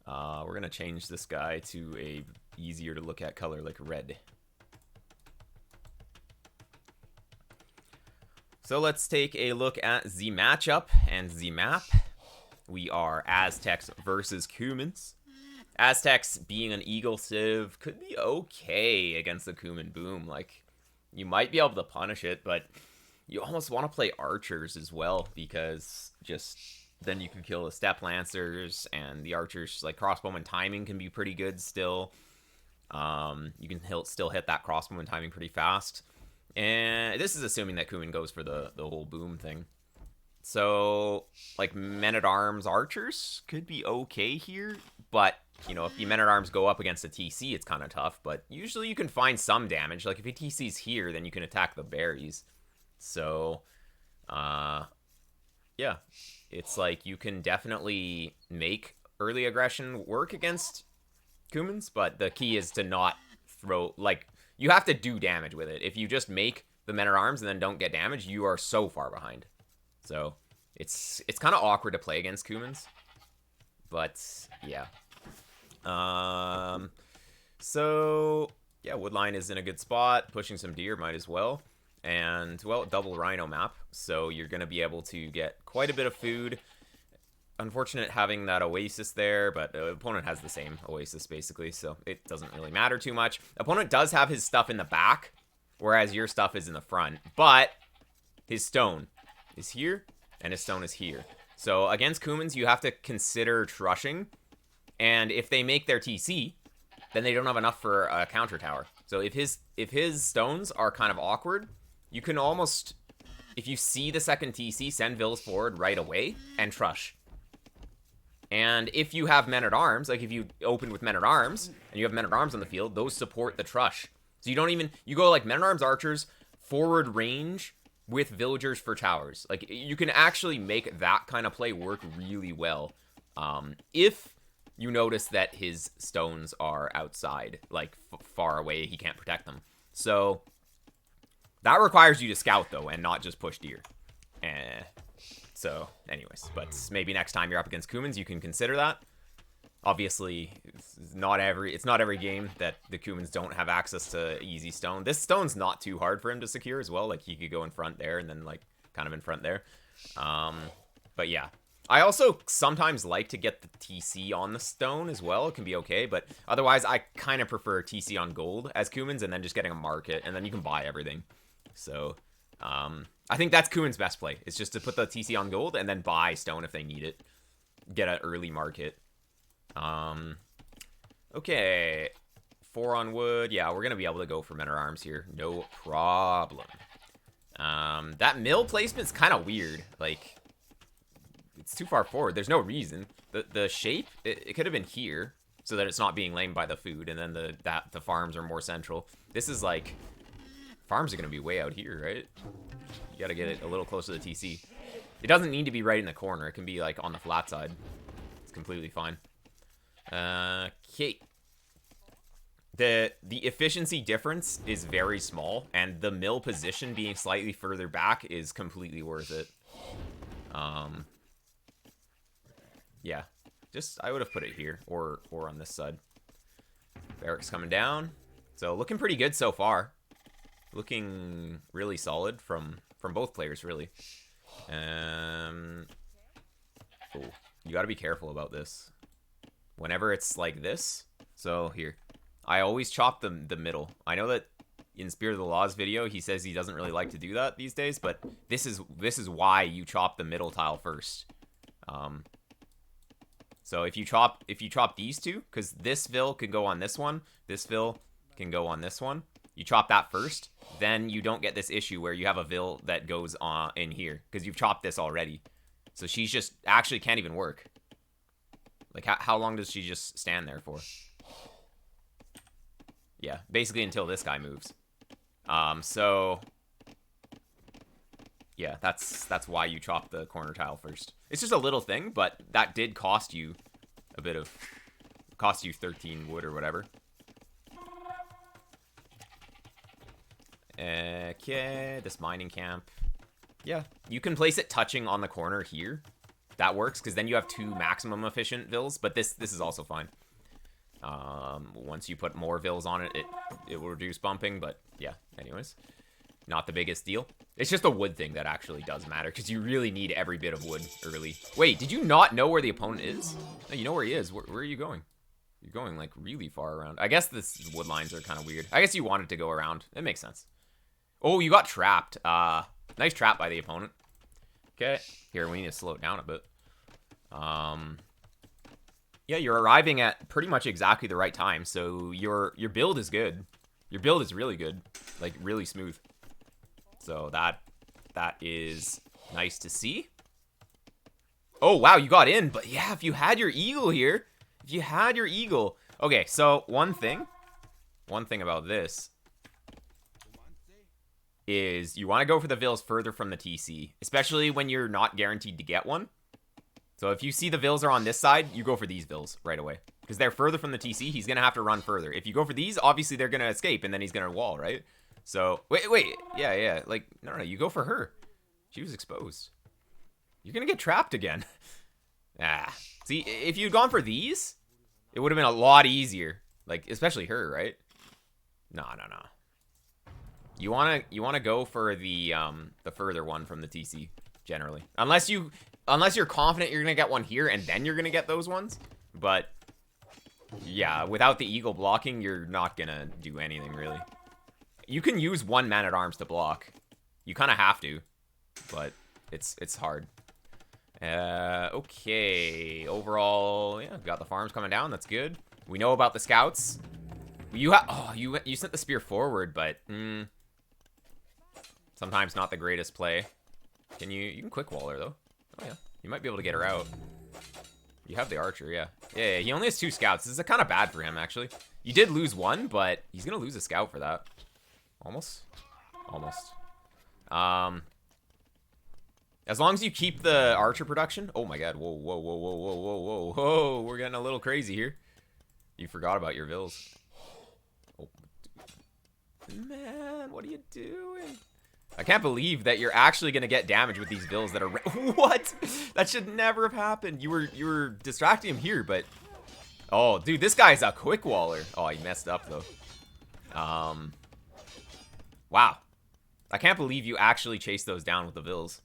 We're going to change this guy to a easier to look at color like red. So let's take a look at the matchup and the map. We are Aztecs versus Cumans. Aztecs, being an Eagle Civ, could be okay against the Cuman Boom. Like, you might be able to punish it, but you almost want to play Archers as well, because just then you can kill the Steppe Lancers, and the Archers, like, crossbowman timing can be pretty good still. You can still hit that crossbowman timing pretty fast. And this is assuming that Cuman goes for the whole boom thing. So, like, Men-at-Arms Archers could be okay here, but, you know, if the Men-at-Arms go up against a TC, it's kind of tough, but usually you can find some damage. Like, if a TC's here, then you can attack the berries. So, yeah, it's like you can definitely make early aggression work against Cumans, but the key is to not throw, like, you have to do damage with it. If you just make the Men-at-Arms and then don't get damage, you are so far behind. So, it's kind of awkward to play against Cumans. But, yeah. So, yeah, Woodline is in a good spot. Pushing some deer might as well. And, well, double rhino map. So, you're going to be able to get quite a bit of food. Unfortunate having that oasis there, but the opponent has the same oasis basically, so it doesn't really matter too much. Opponent does have his stuff in the back, whereas your stuff is in the front, but his stone is here and his stone is here. So against Cumans, you have to consider trushing, and if they make their TC, then they don't have enough for a counter tower. So if his stones are kind of awkward, you can almost, if you see the second TC, send Vills forward right away and trush. And if you have Men-at-Arms, like if you open with Men-at-Arms, and you have Men-at-Arms on the field, those support the trush. So you don't even, you go like Men-at-Arms Archers, forward range with Villagers for towers. Like, you can actually make that kind of play work really well. If you notice that his stones are outside, like far away, he can't protect them. So, that requires you to scout though, and not just push deer. So, anyways, but maybe next time you're up against Cumans, you can consider that. Obviously, it's not every game that the Cumans don't have access to easy stone. This stone's not too hard for him to secure as well. Like, he could go in front there and then, like, kind of in front there. But yeah. I also sometimes like to get the TC on the stone as well. It can be okay, but otherwise, I kind of prefer TC on gold as Cumans and then just getting a market, and then you can buy everything. So, I think that's Cuman's best play. It's just to put the TC on gold and then buy stone if they need it. Get an early market. Okay. 4 on wood. Yeah, we're going to be able to go for Men-at-Arms here. No problem. That mill placement's kind of weird. Like, it's too far forward. There's no reason. The shape, it could have been here so that it's not being lamed by the food, and then the farms are more central. This is like, farms are going to be way out here, right? You got to get it a little closer to the TC. It doesn't need to be right in the corner. It can be, like, on the flat side. It's completely fine. Okay. The efficiency difference is very small, and the mill position being slightly further back is completely worth it. Yeah. Just, I would have put it here, or on this side. Barracks coming down. So, looking pretty good so far. Looking really solid from both players, really. Oh, you gotta be careful about this. Whenever it's like this, so here, I always chop the middle. I know that in Spirit of the Laws video, he says he doesn't really like to do that these days, but this is why you chop the middle tile first. So if you chop these two, because this Vill can go on this one, this Vill can go on this one. You chop that first, then you don't get this issue where you have a Vill that goes on in here, because you've chopped this already. So she's just, actually can't even work. Like, how long does she just stand there for? Yeah, basically until this guy moves. So, yeah, that's why you chop the corner tile first. It's just a little thing, but that did cost you a bit of, cost you 13 wood or whatever. Okay, this mining camp. Yeah, you can place it touching on the corner here. that works, because then you have 2 maximum efficient vills, but this is also fine. Once you put more vills on it, it will reduce bumping, but yeah, anyways. Not the biggest deal. It's just a wood thing that actually does matter, because you really need every bit of wood early. Wait, did you not know where the opponent is? No, you know where he is. Where are you going? You're going, like, really far around. I guess this wood lines are kind of weird. I guess you wanted to go around. It makes sense. Oh, you got trapped. Nice trap by the opponent. Okay. Here, we need to slow it down a bit. Yeah, you're arriving at pretty much exactly the right time, so your build is good. Your build is really good. Like, really smooth. So that is nice to see. Oh, wow, you got in. But yeah, if you had your eagle here. If you had your eagle. Okay, so one thing about this is you want to go for the vills further from the TC, especially when you're not guaranteed to get one. So if you see the vills are on this side, you go for these vills right away. Because they're further from the TC, he's going to have to run further. If you go for these, obviously they're going to escape, and then he's going to wall, right? So, wait. Yeah. Like, no, you go for her. She was exposed. You're going to get trapped again. See, if you'd gone for these, it would have been a lot easier. Like, especially her, right? No. You wanna go for the further one from the TC, generally. Unless you're confident you're gonna get one here and then you're gonna get those ones. But yeah, without the eagle blocking, you're not gonna do anything really. You can use 1 man-at-arms to block. You kinda have to. But it's hard. Okay. Overall, yeah, got the farms coming down, that's good. We know about the scouts. You sent the spear forward, but sometimes not the greatest play. You can quick wall her though. Oh yeah, you might be able to get her out. You have the archer, yeah. Yeah, he only has 2 scouts. This is kind of bad for him actually. You did lose 1, but he's gonna lose a scout for that. Almost. As long as you keep the archer production. Oh my god, whoa, we're getting a little crazy here. You forgot about your vills. Oh, man, what are you doing? I can't believe that you're actually gonna get damage with these vills that are what? That should never have happened. You were distracting him here, but oh, dude, this guy's a quick waller. Oh, he messed up though. Wow, I can't believe you actually chased those down with the vills.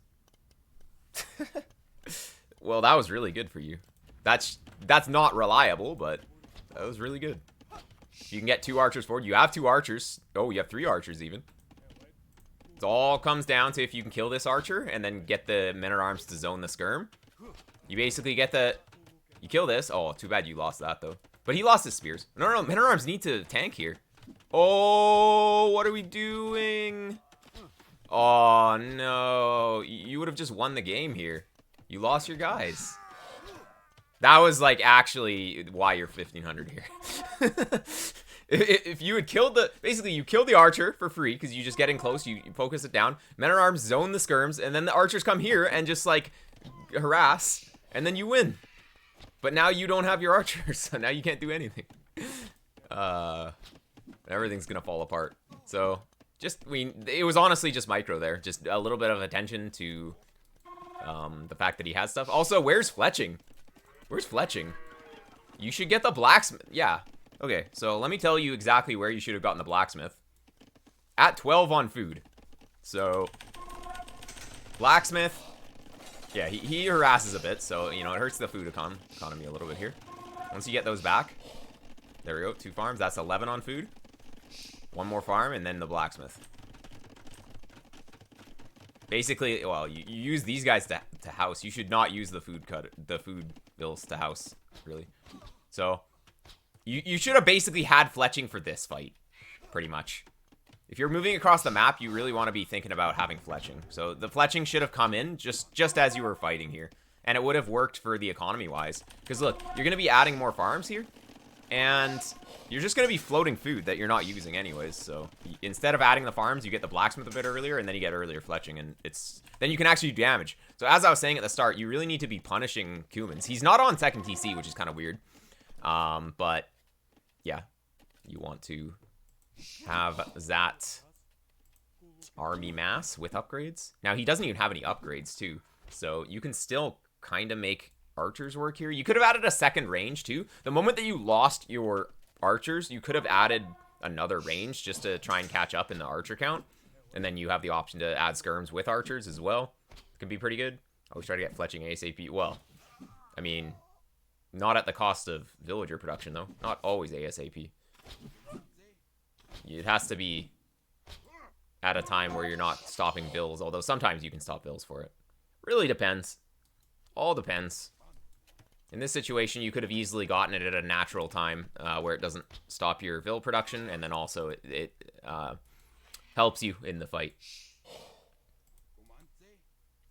Well, that was really good for you. That's not reliable, but that was really good. You can get 2 archers forward. You have 2 archers. Oh, you have 3 archers even. It all comes down to if you can kill this archer and then get the men-at-arms to zone the skirm. You basically get you kill this. Oh, too bad you lost that though. But he lost his spears. No, men-at-arms need to tank here. Oh, what are we doing? Oh no, you would have just won the game here. You lost your guys. That was like actually why you're 1500 here. If you had killed basically you kill the archer for free because you just get in close, you focus it down. Men-at-arms zone the skirms, and then the archers come here and just like harass, and then you win. But now you don't have your archers, so now you can't do anything. Everything's gonna fall apart. So it was honestly just micro there, just a little bit of attention to the fact that he has stuff. Also, where's fletching? Where's fletching? You should get the blacksmith. Yeah. Okay, so let me tell you exactly where you should have gotten the blacksmith. At 12 on food. So, blacksmith. Yeah, he harasses a bit, so, you know, it hurts the food economy a little bit here. Once you get those back. There we go, 2 farms. That's 11 on food. 1 more farm, and then the blacksmith. Basically, well, you use these guys to house. You should not use the food bills to house, really. So, you should have basically had fletching for this fight, pretty much. If you're moving across the map, you really want to be thinking about having fletching. So the fletching should have come in just as you were fighting here, and it would have worked for the economy-wise. Because look, you're going to be adding more farms here, and you're just going to be floating food that you're not using anyways. So instead of adding the farms, you get the blacksmith a bit earlier, and then you get earlier fletching, and then you can actually do damage. So as I was saying at the start, you really need to be punishing Kumans. He's not on second TC, which is kind of weird. But yeah, you want to have that army mass with upgrades. Now, he doesn't even have any upgrades, too. So you can still kind of make archers work here. You could have added a second range too. The moment that you lost your archers, you could have added another range just to try and catch up in the archer count. And then you have the option to add skirms with archers as well. It can be pretty good. Always try to get fletching ASAP. Well, I mean, not at the cost of villager production, though. Not always ASAP. It has to be at a time where you're not stopping bills, although sometimes you can stop bills for it. Really depends. All depends. In this situation, you could have easily gotten it at a natural time where it doesn't stop your vill production, and then also it helps you in the fight.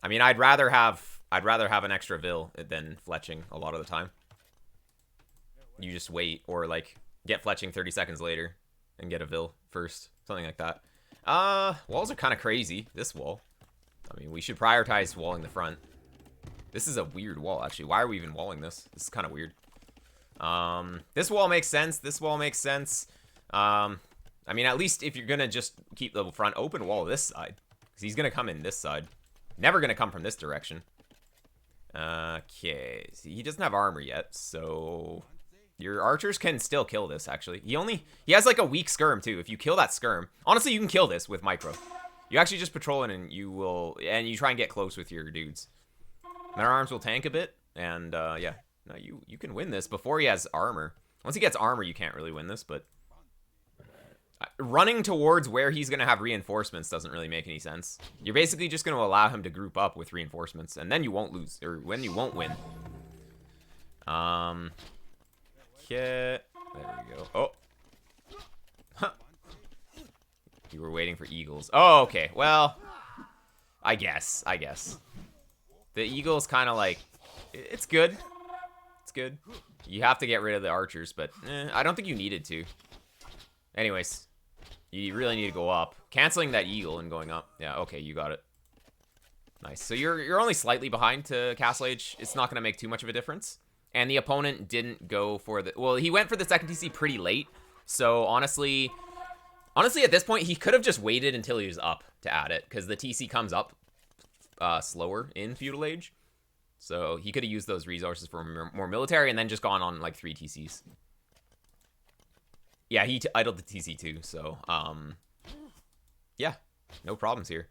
I mean, I'd rather have an extra vill than fletching a lot of the time. You just wait, or like get fletching 30 seconds later and get a vill first, something like that. Walls are kind of crazy. This wall. I mean, we should prioritize walling the front. This is a weird wall, actually. Why are we even walling this? This is kind of weird. This wall makes sense. This wall makes sense. I mean, at least if you're gonna just keep the front open, wall this side, because he's gonna come in this side. Never gonna come from this direction. Okay, see, he doesn't have armor yet, so your archers can still kill this. Actually, he has like a weak skirm too. If you kill that skirm, honestly, you can kill this with micro. You actually just patrol in, and you try and get close with your dudes. Men at arms will tank a bit, and yeah, no, you can win this before he has armor. Once he gets armor, you can't really win this, but running towards where he's going to have reinforcements doesn't really make any sense. You're basically just going to allow him to group up with reinforcements, and then you won't lose, or when you won't win. Yeah, there we go. Oh. Huh. You were waiting for eagles. Oh, okay. Well, I guess. The eagle's kind of like, it's good. It's good. You have to get rid of the archers, but I don't think you needed to. Anyways, you really need to go up. Canceling that eagle and going up. Yeah, okay, you got it. Nice. So you're only slightly behind to Castle Age. It's not going to make too much of a difference. And the opponent didn't go for the... Well, he went for the second TC pretty late. So honestly, at this point, he could have just waited until he was up to add it, because the TC comes up slower in Feudal Age. So he could have used those resources for more military and then just gone on like 3 TCs. Yeah, he idled the TC too, so yeah, no problems here.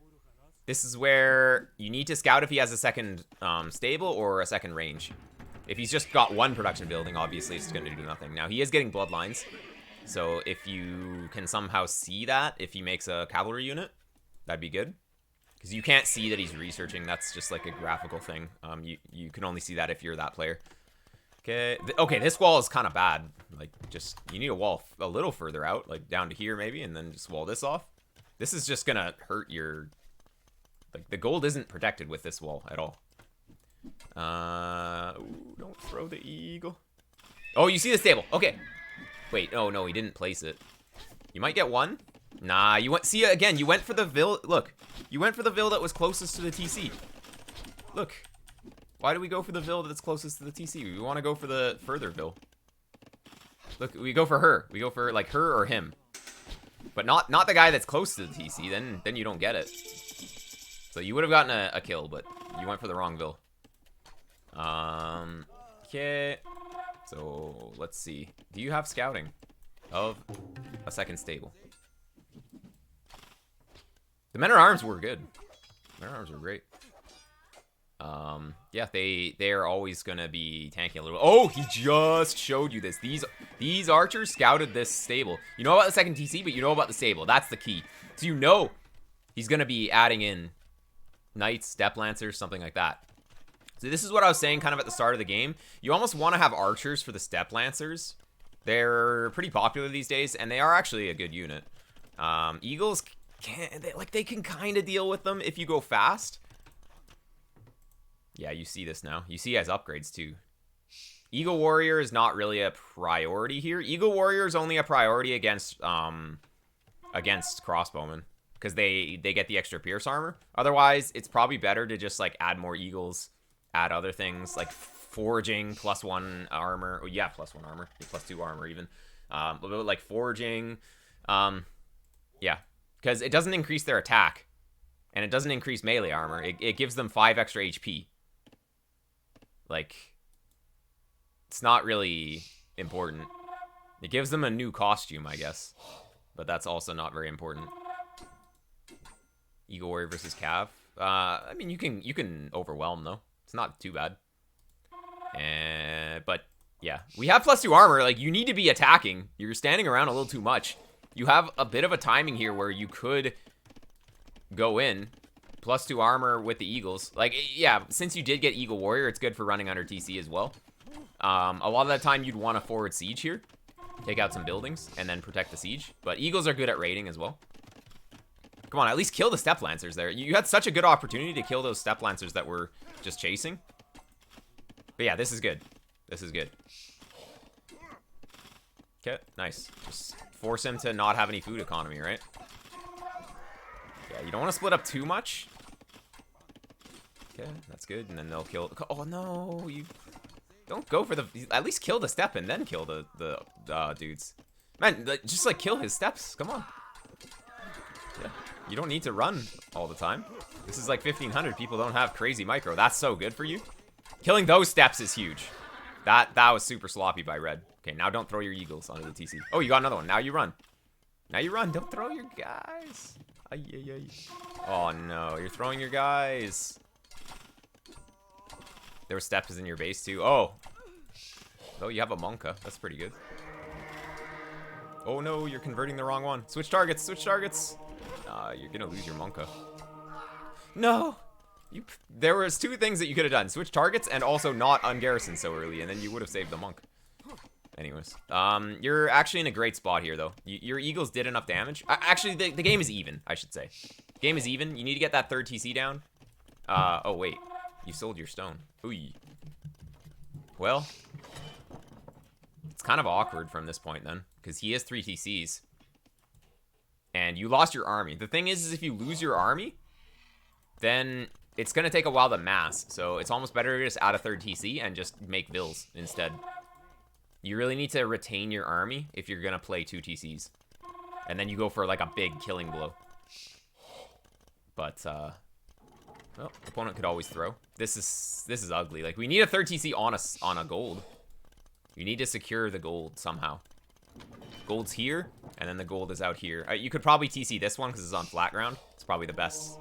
This is where you need to scout if he has a second stable or a second range. If he's just got one production building, obviously it's going to do nothing. Now, he is getting bloodlines, so if you can somehow see that, if he makes a cavalry unit, that'd be good. Because you can't see that he's researching. That's just like a graphical thing. You can only see that if you're that player. Okay, okay, this wall is kind of bad. Like, just, you need a wall a little further out, like down to here maybe, and then just wall this off. This is just gonna hurt your... Like, the gold isn't protected with this wall at all. Ooh, don't throw the eagle. Oh, you see the stable. Okay. Wait, no, he didn't place it. You might get one. Nah, you went... See, again, you went for the vill... Look, you went for the vill that was closest to the TC. Look. Why do we go for the vill that's closest to the TC? We want to go for the further vill. Look, we go for her. We go for, like, her or him. But not the guy that's close to the TC. Then you don't get it. So you would have gotten a kill, but you went for the wrong vill. Okay. So, let's see. Do you have scouting of a second stable? The men at arms were good. Men at arms were great. Yeah, they are always gonna be tanking a little. Oh, he just showed you this. These archers scouted this stable. You know about the second TC, but you know about the stable. That's the key. So you know he's gonna be adding in knights, step lancers, something like that. So this is what I was saying kind of at the start of the game. You almost want to have archers for the step lancers. They're pretty popular these days, and they are actually a good unit. Eagles they can kind of deal with them if you go fast. Yeah, you see this now. You see he has upgrades too. Eagle Warrior is not really a priority here. Eagle Warrior is only a priority against crossbowmen, because they get the extra pierce armor. Otherwise, it's probably better to just like add more eagles, add other things like foraging, +1 armor. Oh yeah, +1 armor, +2 armor even. A little bit like foraging. Yeah, because it doesn't increase their attack, and it doesn't increase melee armor. It gives them 5 extra HP. Like, it's not really important. It gives them a new costume, I guess. But that's also not very important. Eagle Warrior versus Cav. I mean, you can overwhelm, though. It's not too bad. But, yeah. We have +2 armor. Like, you need to be attacking. You're standing around a little too much. You have a bit of a timing here where you could go in. +2 armor with the Eagles. Like, yeah, since you did get Eagle Warrior, it's good for running under TC as well. A lot of that time, you'd want to forward siege here. Take out some buildings, and then protect the siege. But Eagles are good at raiding as well. Come on, at least kill the Steppe Lancers there. You had such a good opportunity to kill those Steppe Lancers that were just chasing. But yeah, this is good. This is good. Okay, nice. Just force him to not have any food economy, right? Yeah, you don't want to split up too much. Okay, that's good. And then they'll kill... Oh, no. You don't go for the... At least kill the Steppe and then kill the dudes. Man, just, like, kill his steps. Come on. Yeah. You don't need to run all the time. This is like 1500. People don't have crazy micro. That's so good for you. Killing those steps is huge. That was super sloppy by Red. Okay, now don't throw your Eagles onto the TC. Oh, you got another one. Now you run. Now you run. Don't throw your guys. Ay, ay, ay. Oh, no. You're throwing your guys. There were steps in your base, too. Oh. Oh, you have a Monka. That's pretty good. Oh, no. You're converting the wrong one. Switch targets. Switch targets. You're going to lose your Monka. No. There was 2 things that you could have done. Switch targets and also not ungarrison so early. And then you would have saved the Monk. Anyways. You're actually in a great spot here, though. Your Eagles did enough damage. Actually, the game is even, I should say. The game is even. You need to get that 3rd TC down. Oh, wait. You sold your stone. Ooh. Well. It's kind of awkward from this point, then. Because he has 3 TCs. And you lost your army. The thing is if you lose your army, then it's going to take a while to mass. So it's almost better to just add a 3rd TC and just make Vills instead. You really need to retain your army if you're going to play 2 TCs. And then you go for like a big killing blow. But, well, opponent could always throw. This is ugly. Like, we need a 3rd TC on a gold. You need to secure the gold somehow. Gold's here, and then the gold is out here. You could probably TC this one because it's on flat ground. It's probably the best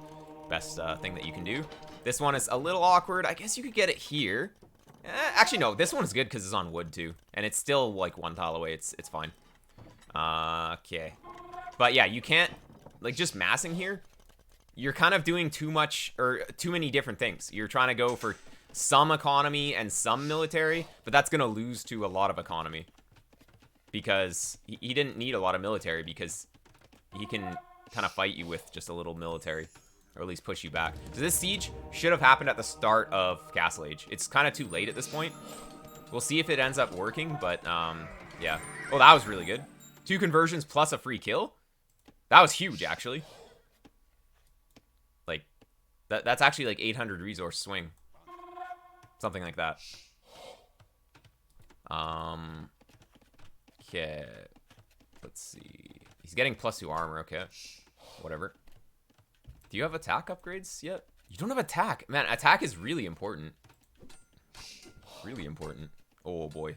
thing that you can do. This one is a little awkward. I guess you could get it here. Actually, no. This one is good because it's on wood, too. And it's still, like, 1 tile away. It's fine. Okay. But, yeah, you can't... Like, just massing here, you're kind of doing too much... Or too many different things. You're trying to go for some economy and some military, but that's going to lose to a lot of economy. Because he didn't need a lot of military because he can kind of fight you with just a little military. Or at least push you back. So this siege should have happened at the start of Castle Age. It's kind of too late at this point. We'll see if it ends up working, but yeah. Oh, that was really good. 2 conversions plus a free kill. That was huge, actually. Like, that's actually like 800 resource swing. Something like that. Okay. Let's see. He's getting +2 armor, okay. Whatever. Do you have attack upgrades yet? You don't have attack. Man, attack is really important. Really important. Oh, boy.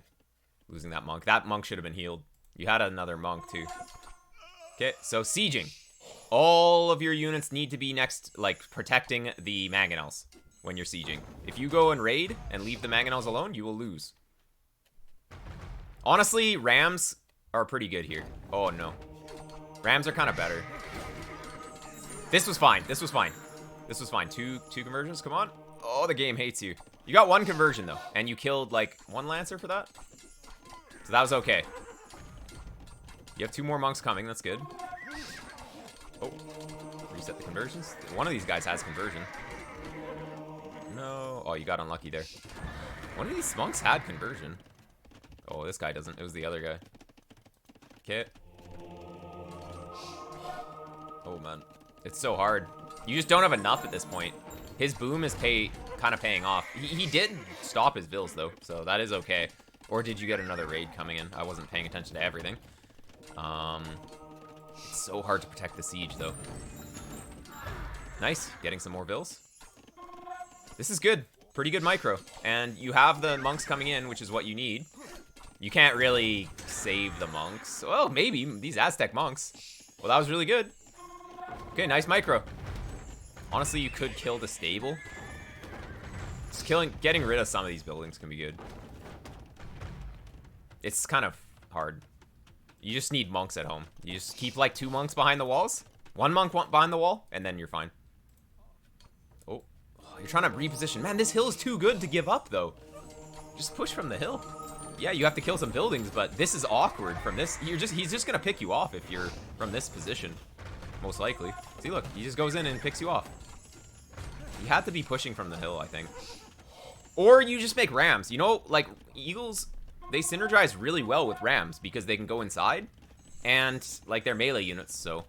Losing that monk. That monk should have been healed. You had another monk, too. Okay, so sieging. All of your units need to be next, like, protecting the mangonels when you're sieging. If you go and raid and leave the mangonels alone, you will lose. Honestly, rams are pretty good here. Oh, no. Rams are kind of better. This was fine. This was fine. This was fine. Two conversions. Come on. Oh, the game hates you. You got 1 conversion, though. And you killed, like, 1 Lancer for that. So that was okay. You have 2 more monks coming. That's good. Oh. Reset the conversions. One of these guys has conversion. No. Oh, you got unlucky there. One of these monks had conversion. Oh, this guy doesn't. It was the other guy. Okay. Oh, man. It's so hard. You just don't have enough at this point. His boom is kind of paying off. He did stop his Vills, though, so that is okay. Or did you get another raid coming in? I wasn't paying attention to everything. It's so hard to protect the siege, though. Nice. Getting some more Vills. This is good. Pretty good micro. And you have the monks coming in, which is what you need. You can't really save the monks. Well, maybe. These Aztec monks. Well, that was really good. Okay, nice micro. Honestly, you could kill the stable. Just getting rid of some of these buildings can be good. It's kind of hard. You just need monks at home. You just keep like 2 monks behind the walls. 1 monk behind the wall, and then you're fine. Oh, you're trying to reposition. Man, this hill is too good to give up, though. Just push from the hill. Yeah, you have to kill some buildings, but this is awkward from this. He's just gonna pick you off if you're from this position, most likely. See, look, he just goes in and picks you off. You had to be pushing from the hill, I think. Or you just make rams. You know, like, eagles, they synergize really well with rams because they can go inside and, like, they're melee units, so,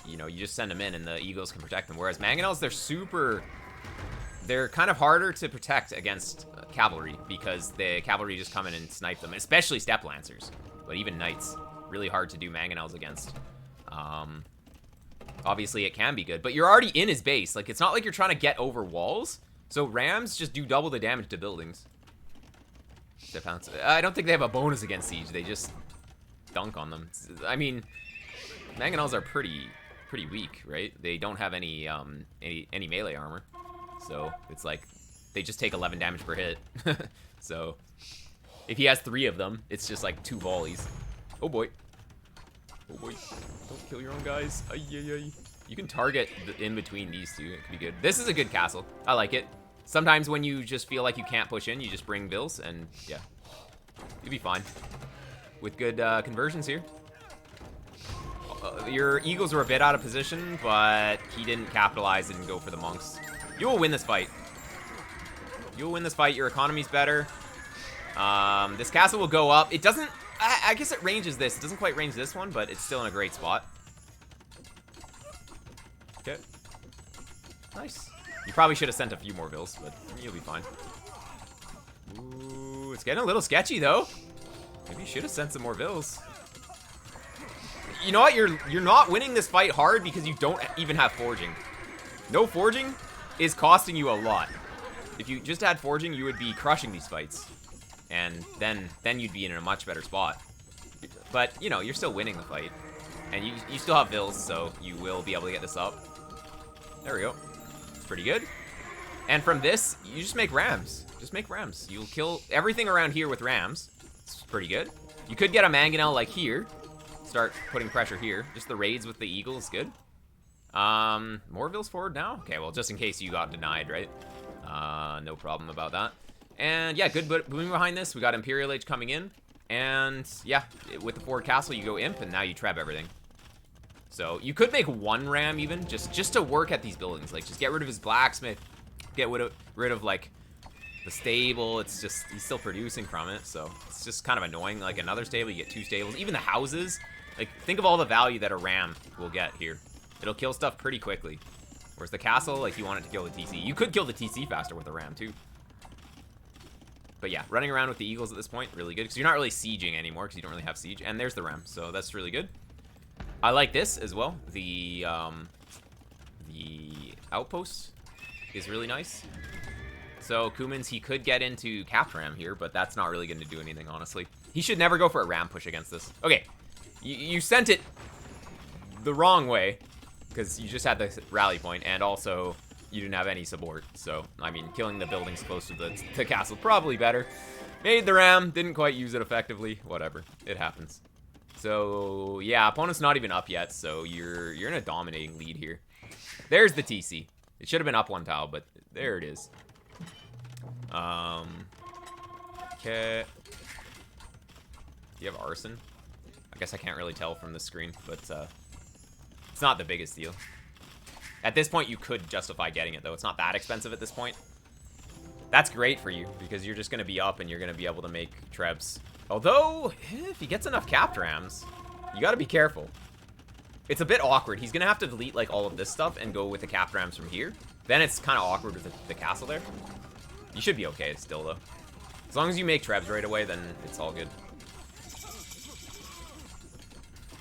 you know, you just send them in and the eagles can protect them. Whereas mangonels, they're kind of harder to protect against cavalry because the cavalry just come in and snipe them, especially steppe lancers, but even knights. Really hard to do mangonels against. Obviously, it can be good, but you're already in his base. Like, it's not like you're trying to get over walls. So rams just do double the damage to buildings. I don't think they have a bonus against siege. They just dunk on them. I mean, mangonels are pretty weak, right? They don't have any melee armor. So it's like they just take 11 damage per hit. So if he has 3 of them, it's just like 2 volleys. Oh boy. Oh boy. Don't kill your own guys. Ay, ay, ay. You can target in between these two. It could be good. This is a good castle. I like it. Sometimes when you just feel like you can't push in, you just bring Bills, and yeah. You'll be fine. With good conversions here. Your eagles were a bit out of position, but he didn't capitalize and go for the monks. You will win this fight. You will win this fight. Your economy's better. This castle will go up. It doesn't... I guess it ranges this. It doesn't quite range this one, but it's still in a great spot. Okay. Nice. You probably should have sent a few more bills, but you'll be fine. Ooh, it's getting a little sketchy, though. Maybe you should have sent some more bills. You know what? You're not winning this fight hard because you don't even have forging. No forging is costing you a lot. If you just had forging, you would be crushing these fights. And then you'd be in a much better spot. But, you know, you're still winning the fight. And you still have bills, so you will be able to get this up. There we go. It's pretty good. And from this, you just make rams. Just make rams. You'll kill everything around here with rams. It's pretty good. You could get a mangonel like here. Start putting pressure here. Just the raids with the eagle is good. More bills forward now? Okay, well, just in case you got denied, right? No problem about that. And yeah, good booming behind this. We got Imperial Age coming in. And yeah, with the forward castle, you go imp, and now you trap everything. So you could make 1 ram even, just to work at these buildings. Like, just get rid of his blacksmith, get rid of like the stable. It's just, he's still producing from it, so it's just kind of annoying. Like another stable, you get 2 stables. Even the houses, like think of all the value that a ram will get here. It'll kill stuff pretty quickly. Whereas the castle, like you want it to kill the TC. You could kill the TC faster with a ram too. But yeah, running around with the eagles at this point, really good. Because you're not really sieging anymore, because you don't really have siege. And there's the ram, so that's really good. I like this as well. The outpost is really nice. So Kumans, he could get into capped ram here, but that's not really going to do anything, honestly. He should never go for a ram push against this. Okay, you sent it the wrong way, because you just had the rally point, and also you didn't have any support. So, I mean, killing the buildings close to the castle, probably better. Made the ram, didn't quite use it effectively. Whatever, it happens. So, yeah, opponent's not even up yet, so you're in a dominating lead here. There's the TC. It should have been up 1 tile, but there it is. Okay. Do you have arson? I guess I can't really tell from the screen, but it's not the biggest deal. At this point, you could justify getting it, though. It's not that expensive at this point. That's great for you, because you're just going to be up and you're going to be able to make trebs. Although, if he gets enough capped rams, you got to be careful. It's a bit awkward. He's going to have to delete, like, all of this stuff and go with the capped rams from here. Then it's kind of awkward with the castle there. You should be okay still, though. As long as you make trebs right away, then it's all good.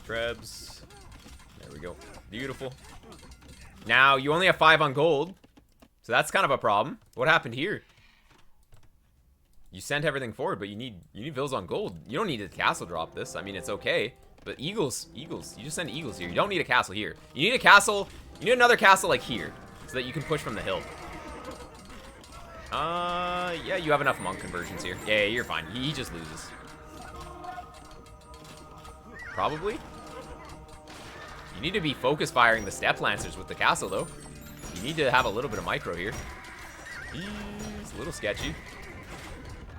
Trebs. There we go. Beautiful. Now, you only have 5 on gold. So that's kind of a problem. What happened here? You sent everything forward, but you need vills on gold. You don't need a castle drop this. I mean, it's okay. But eagles. You just send eagles here. You don't need a castle here. You need a castle. You need another castle like here, so that you can push from the hill. Yeah, you have enough monk conversions here. Yeah, you're fine. He just loses. Probably. You need to be focus firing the step lancers with the castle, though. You need to have a little bit of micro here. He's a little sketchy.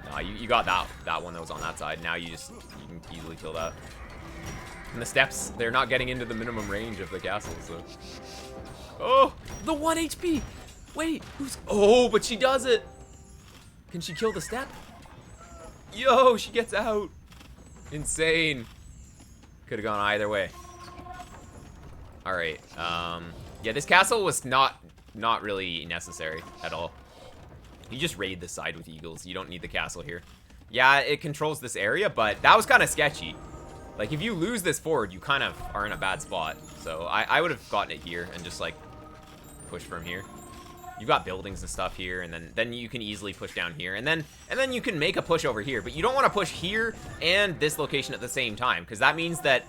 No, you got that one that was on that side. Now you can easily kill that. And the steps, they're not getting into the minimum range of the castle, so. Oh, the 1 HP. Wait, oh, but she does it. Can she kill the step? Yo, she gets out. Insane. Could have gone either way. All right. Yeah, this castle was not really necessary at all. You just raid this side with eagles. You don't need the castle here. Yeah, it controls this area, but that was kind of sketchy. Like, if you lose this forward, you kind of are in a bad spot. So I would have gotten it here and just, like, push from here. You got buildings and stuff here, and then you can easily push down here. And then you can make a push over here. But you don't want to push here and this location at the same time, because that means that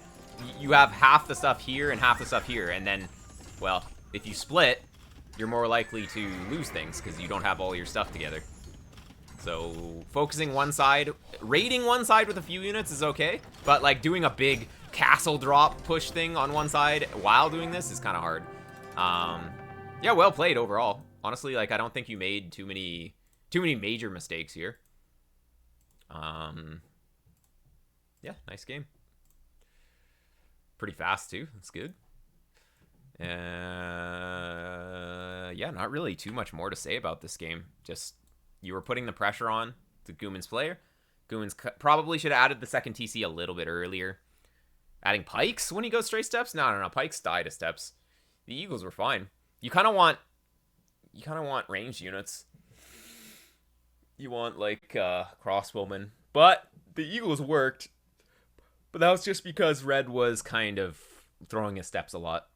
you have half the stuff here and half the stuff here. And then, well, if you split, you're more likely to lose things because you don't have all your stuff together. So focusing one side, raiding one side with a few units is okay, but like doing a big castle drop push thing on one side while doing this is kind of hard. Yeah, well played overall. Honestly, like, I don't think you made too many major mistakes here. Yeah, nice game. Pretty fast too. That's good. Yeah, not really too much more to say about this game. Just, you were putting the pressure on the Gooman's player. Gooman's probably should have added the second TC a little bit earlier. Adding pikes when he goes straight steps? No. Pikes die to steps. The eagles were fine. You kind of want ranged units. You want, like, crossbowmen. But the eagles worked. But that was just because red was kind of throwing his steps a lot.